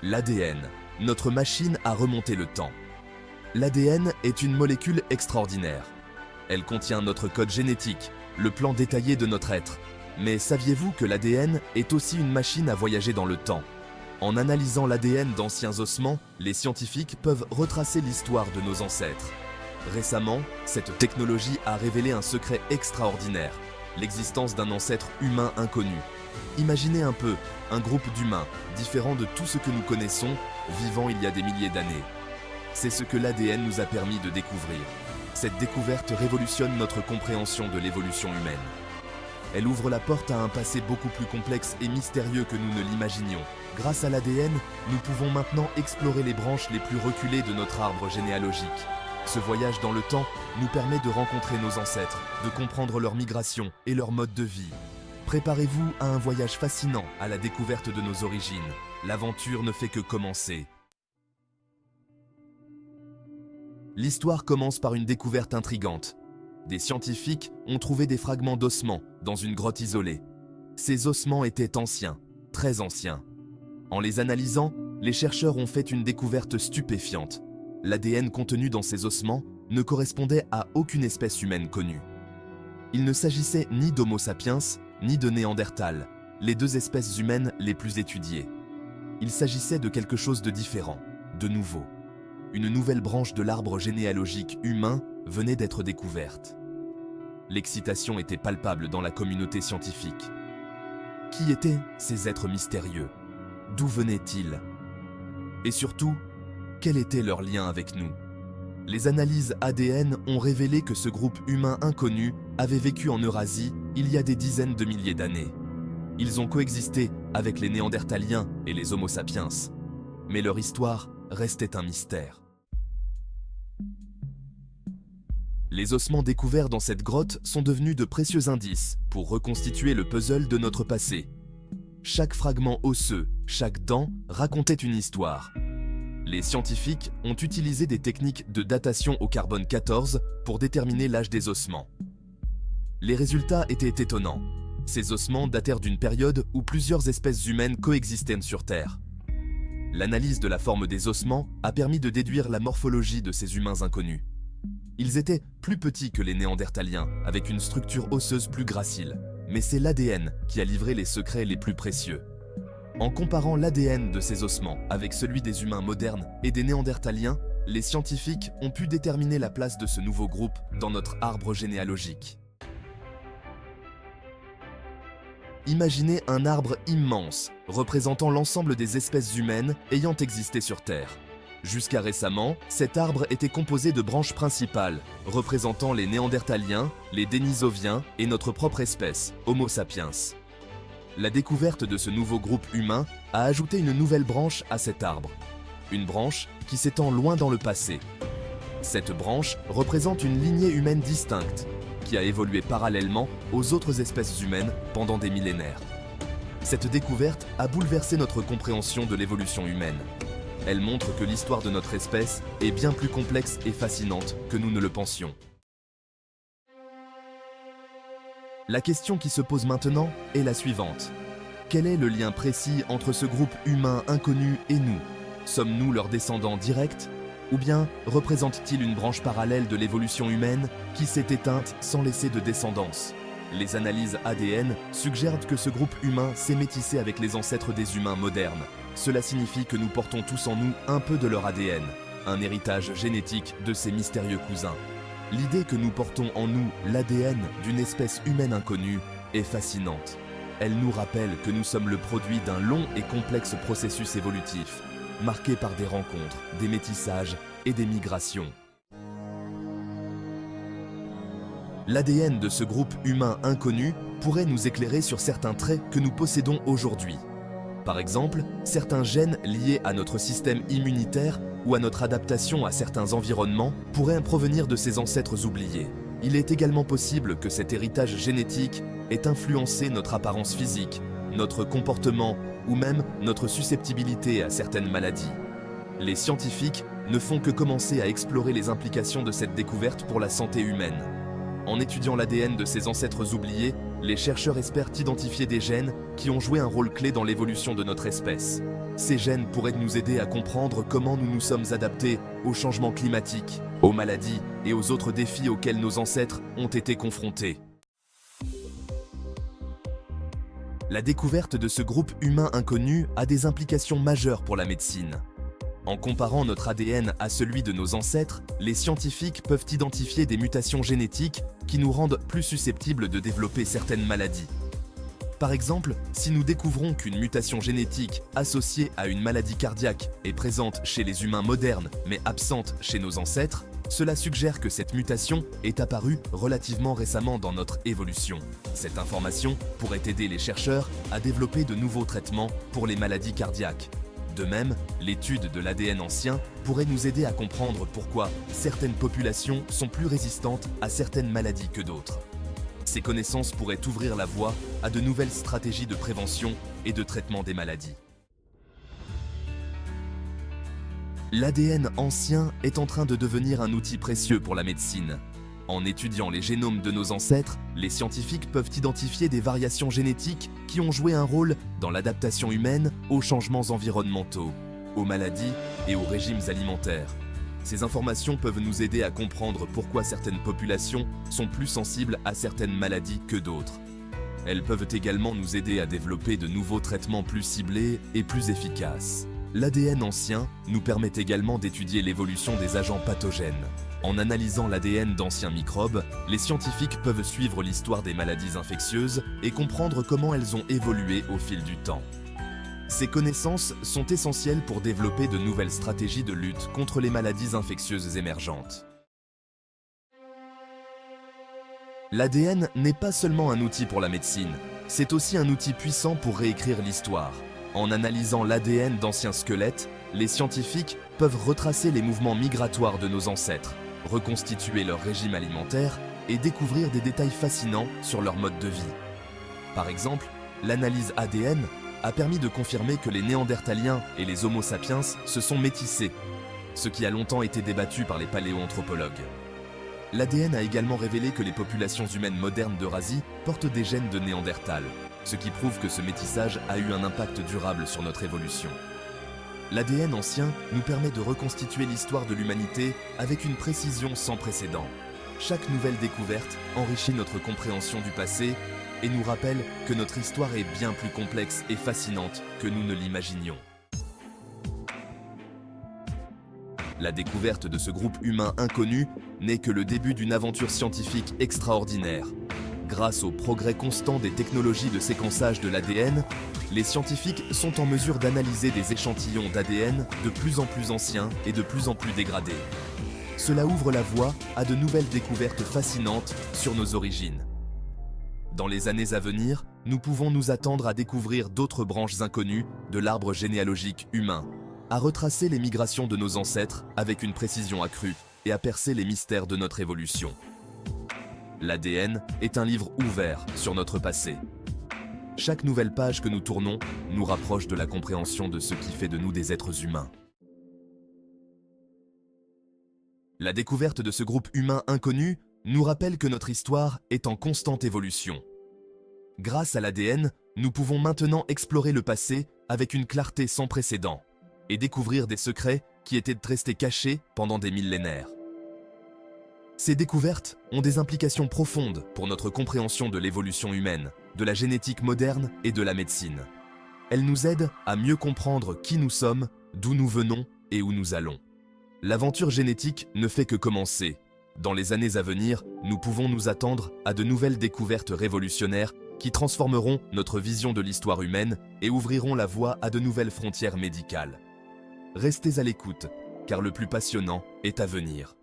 L'ADN, notre machine à remonter le temps. L'ADN est une molécule extraordinaire. Elle contient notre code génétique, le plan détaillé de notre être. Mais saviez-vous que l'ADN est aussi une machine à voyager dans le temps? En analysant l'ADN d'anciens ossements, les scientifiques peuvent retracer l'histoire de nos ancêtres. Récemment, cette technologie a révélé un secret extraordinaire, l'existence d'un ancêtre humain inconnu. Imaginez un peu, un groupe d'humains, différents de tout ce que nous connaissons, vivant il y a des milliers d'années. C'est ce que l'ADN nous a permis de découvrir. Cette découverte révolutionne notre compréhension de l'évolution humaine. Elle ouvre la porte à un passé beaucoup plus complexe et mystérieux que nous ne l'imaginions. Grâce à l'ADN, nous pouvons maintenant explorer les branches les plus reculées de notre arbre généalogique. Ce voyage dans le temps nous permet de rencontrer nos ancêtres, de comprendre leur migration et leur mode de vie. Préparez-vous à un voyage fascinant à la découverte de nos origines. L'aventure ne fait que commencer. L'histoire commence par une découverte intrigante. Des scientifiques ont trouvé des fragments d'ossements dans une grotte isolée. Ces ossements étaient anciens, très anciens. En les analysant, les chercheurs ont fait une découverte stupéfiante. L'ADN contenu dans ces ossements ne correspondait à aucune espèce humaine connue. Il ne s'agissait ni d'Homo sapiens, ni de Néandertal, les deux espèces humaines les plus étudiées. Il s'agissait de quelque chose de différent, de nouveau. Une nouvelle branche de l'arbre généalogique humain venait d'être découverte. L'excitation était palpable dans la communauté scientifique. Qui étaient ces êtres mystérieux? D'où venaient-ils? Et surtout, quel était leur lien avec nous? Les analyses ADN ont révélé que ce groupe humain inconnu avait vécu en Eurasie il y a des dizaines de milliers d'années. Ils ont coexisté avec les Néandertaliens et les Homo sapiens. Mais leur histoire restait un mystère. Les ossements découverts dans cette grotte sont devenus de précieux indices pour reconstituer le puzzle de notre passé. Chaque fragment osseux, chaque dent racontait une histoire. Les scientifiques ont utilisé des techniques de datation au carbone 14 pour déterminer l'âge des ossements. Les résultats étaient étonnants. Ces ossements datèrent d'une période où plusieurs espèces humaines coexistaient sur Terre. L'analyse de la forme des ossements a permis de déduire la morphologie de ces humains inconnus. Ils étaient plus petits que les Néandertaliens, avec une structure osseuse plus gracile. Mais c'est l'ADN qui a livré les secrets les plus précieux. En comparant l'ADN de ces ossements avec celui des humains modernes et des Néandertaliens, les scientifiques ont pu déterminer la place de ce nouveau groupe dans notre arbre généalogique. Imaginez un arbre immense, représentant l'ensemble des espèces humaines ayant existé sur Terre. Jusqu'à récemment, cet arbre était composé de branches principales, représentant les Néandertaliens, les Denisoviens et notre propre espèce, Homo sapiens. La découverte de ce nouveau groupe humain a ajouté une nouvelle branche à cet arbre. Une branche qui s'étend loin dans le passé. Cette branche représente une lignée humaine distincte, qui a évolué parallèlement aux autres espèces humaines pendant des millénaires. Cette découverte a bouleversé notre compréhension de l'évolution humaine. Elle montre que l'histoire de notre espèce est bien plus complexe et fascinante que nous ne le pensions. La question qui se pose maintenant est la suivante. Quel est le lien précis entre ce groupe humain inconnu et nous? Sommes-nous leurs descendants directs? Ou bien représente-t-il une branche parallèle de l'évolution humaine qui s'est éteinte sans laisser de descendance? Les analyses ADN suggèrent que ce groupe humain s'est métissé avec les ancêtres des humains modernes. Cela signifie que nous portons tous en nous un peu de leur ADN, un héritage génétique de ces mystérieux cousins. L'idée que nous portons en nous l'ADN d'une espèce humaine inconnue est fascinante. Elle nous rappelle que nous sommes le produit d'un long et complexe processus évolutif, marqué par des rencontres, des métissages et des migrations. L'ADN de ce groupe humain inconnu pourrait nous éclairer sur certains traits que nous possédons aujourd'hui. Par exemple, certains gènes liés à notre système immunitaire ou à notre adaptation à certains environnements pourraient provenir de ces ancêtres oubliés. Il est également possible que cet héritage génétique ait influencé notre apparence physique, notre comportement ou même notre susceptibilité à certaines maladies. Les scientifiques ne font que commencer à explorer les implications de cette découverte pour la santé humaine. En étudiant l'ADN de ces ancêtres oubliés, les chercheurs espèrent identifier des gènes qui ont joué un rôle clé dans l'évolution de notre espèce. Ces gènes pourraient nous aider à comprendre comment nous nous sommes adaptés aux changements climatiques, aux maladies et aux autres défis auxquels nos ancêtres ont été confrontés. La découverte de ce groupe humain inconnu a des implications majeures pour la médecine. En comparant notre ADN à celui de nos ancêtres, les scientifiques peuvent identifier des mutations génétiques qui nous rendent plus susceptibles de développer certaines maladies. Par exemple, si nous découvrons qu'une mutation génétique associée à une maladie cardiaque est présente chez les humains modernes mais absente chez nos ancêtres, cela suggère que cette mutation est apparue relativement récemment dans notre évolution. Cette information pourrait aider les chercheurs à développer de nouveaux traitements pour les maladies cardiaques. De même, l'étude de l'ADN ancien pourrait nous aider à comprendre pourquoi certaines populations sont plus résistantes à certaines maladies que d'autres. Ces connaissances pourraient ouvrir la voie à de nouvelles stratégies de prévention et de traitement des maladies. L'ADN ancien est en train de devenir un outil précieux pour la médecine. En étudiant les génomes de nos ancêtres, les scientifiques peuvent identifier des variations génétiques qui ont joué un rôle dans l'adaptation humaine aux changements environnementaux, aux maladies et aux régimes alimentaires. Ces informations peuvent nous aider à comprendre pourquoi certaines populations sont plus sensibles à certaines maladies que d'autres. Elles peuvent également nous aider à développer de nouveaux traitements plus ciblés et plus efficaces. L'ADN ancien nous permet également d'étudier l'évolution des agents pathogènes. En analysant l'ADN d'anciens microbes, les scientifiques peuvent suivre l'histoire des maladies infectieuses et comprendre comment elles ont évolué au fil du temps. Ces connaissances sont essentielles pour développer de nouvelles stratégies de lutte contre les maladies infectieuses émergentes. L'ADN n'est pas seulement un outil pour la médecine, c'est aussi un outil puissant pour réécrire l'histoire. En analysant l'ADN d'anciens squelettes, les scientifiques peuvent retracer les mouvements migratoires de nos ancêtres, reconstituer leur régime alimentaire et découvrir des détails fascinants sur leur mode de vie. Par exemple, l'analyse ADN a permis de confirmer que les Néandertaliens et les Homo sapiens se sont métissés, ce qui a longtemps été débattu par les paléoanthropologues. L'ADN a également révélé que les populations humaines modernes d'Eurasie portent des gènes de Néandertal, ce qui prouve que ce métissage a eu un impact durable sur notre évolution. L'ADN ancien nous permet de reconstituer l'histoire de l'humanité avec une précision sans précédent. Chaque nouvelle découverte enrichit notre compréhension du passé et nous rappelle que notre histoire est bien plus complexe et fascinante que nous ne l'imaginions. La découverte de ce groupe humain inconnu n'est que le début d'une aventure scientifique extraordinaire. Grâce au progrès constant des technologies de séquençage de l'ADN, les scientifiques sont en mesure d'analyser des échantillons d'ADN de plus en plus anciens et de plus en plus dégradés. Cela ouvre la voie à de nouvelles découvertes fascinantes sur nos origines. Dans les années à venir, nous pouvons nous attendre à découvrir d'autres branches inconnues de l'arbre généalogique humain, à retracer les migrations de nos ancêtres avec une précision accrue et à percer les mystères de notre évolution. L'ADN est un livre ouvert sur notre passé. Chaque nouvelle page que nous tournons nous rapproche de la compréhension de ce qui fait de nous des êtres humains. La découverte de ce groupe humain inconnu nous rappelle que notre histoire est en constante évolution. Grâce à l'ADN, nous pouvons maintenant explorer le passé avec une clarté sans précédent et découvrir des secrets qui étaient restés cachés pendant des millénaires. Ces découvertes ont des implications profondes pour notre compréhension de l'évolution humaine, de la génétique moderne et de la médecine. Elles nous aident à mieux comprendre qui nous sommes, d'où nous venons et où nous allons. L'aventure génétique ne fait que commencer. Dans les années à venir, nous pouvons nous attendre à de nouvelles découvertes révolutionnaires qui transformeront notre vision de l'histoire humaine et ouvriront la voie à de nouvelles frontières médicales. Restez à l'écoute, car le plus passionnant est à venir.